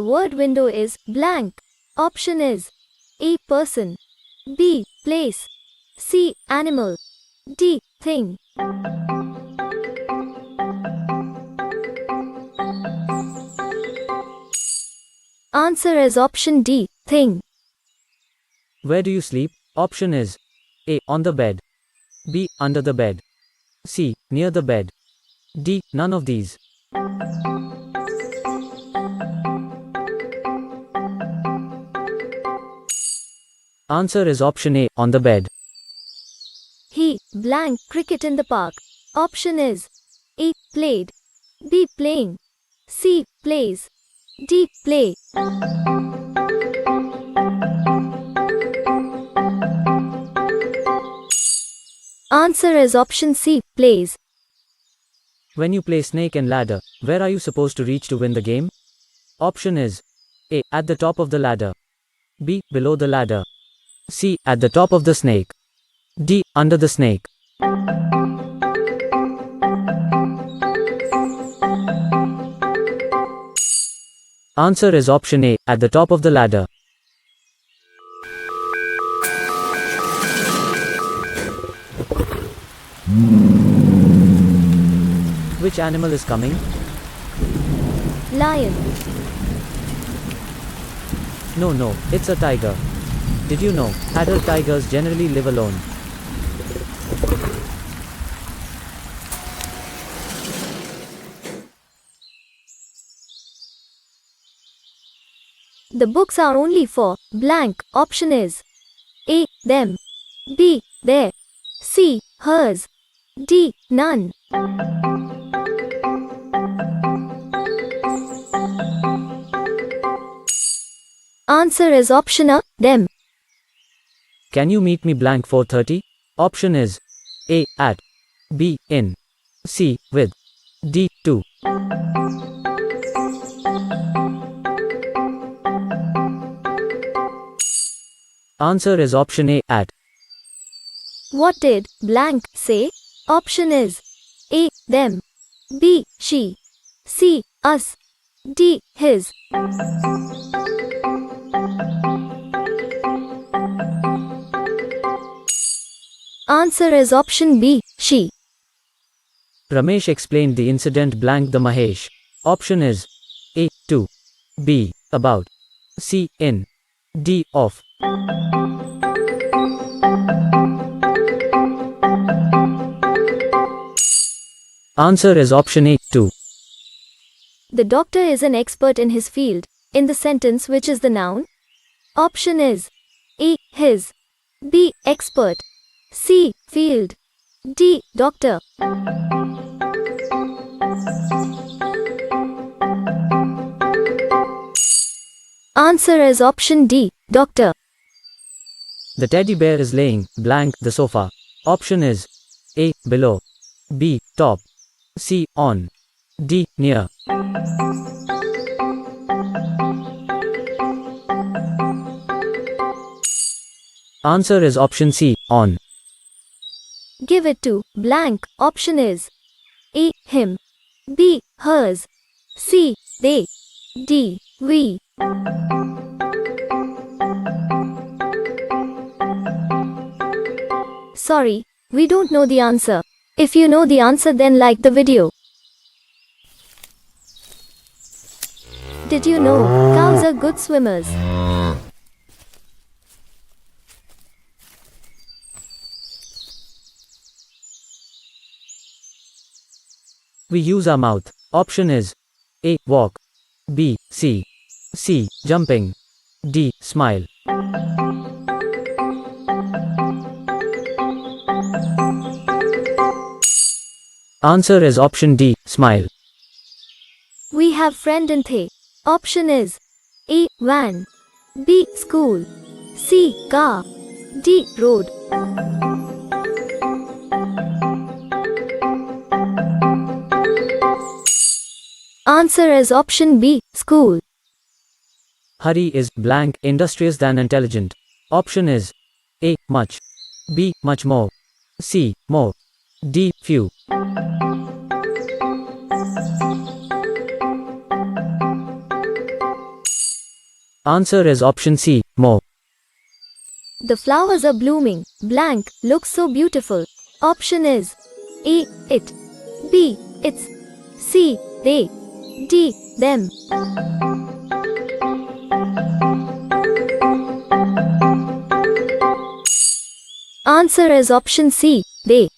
word window is blank. Option is A. Person, B. Place, C. Animal, D. Thing. Answer is option D. Thing. Where do you sleep? Option is A. On the bed, B. Under the bed, C. Near the bed, D. None of these. Answer is option A. On the bed. He blank cricket in the park. Option is A. Played, B. Playing, C. Plays, D. Play. Answer is option C. Plays. When you play snake and ladder, where are you supposed to reach to win the game? Option is A. At the top of the ladder, B. Below the ladder, C. At the top of the snake, D. Under the snake. Answer is option A. At the top of the ladder. Which animal is coming? Lion. No, it's a tiger. Did you know, adult tigers generally live alone? The books are only for blank. Option is A. Them, B. Their, C. Hers, D. None. Answer is option A. Them. Can you meet me blank 4:30? Option is A. At, B. In, C. With, D. To. Answer is option A. At. What did blank say? Option is A. Them, B. She, C. Us, D. His. Answer is option B. She. Ramesh explained the incident blank the Mahesh. Option is A. To, B. About, C. In, D. Of. Answer is option A. To. The doctor is an expert in his field. In the sentence, which is the noun? Option is A. His, B. Expert, C. Field, D. Doctor. Answer is option D. Doctor. The teddy bear is laying blank the sofa. Option is A. Below, B. Top, C. On, D. Near. Answer is option C. On. Give it to blank. Option is A. Him, B. Hers, C. They, D. We. Sorry, we don't know the answer. If you know the answer, then like the video. Did you know cows are good swimmers? We use our mouth. Option is A. Walk, B. See, C. Jumping, D. Smile. Answer is option D. Smile. We have friend in the. Option is A. Van, B. School, C. Car, D. Road. Answer is option B. School. Hari is blank industrious than intelligent. Option is A. Much, B. Much more, C. More, D. Few. Answer is option C, more. The flowers are blooming, blank, looks so beautiful. Option is A. It. B. It's. C. They. D. Them. Answer is option C. They.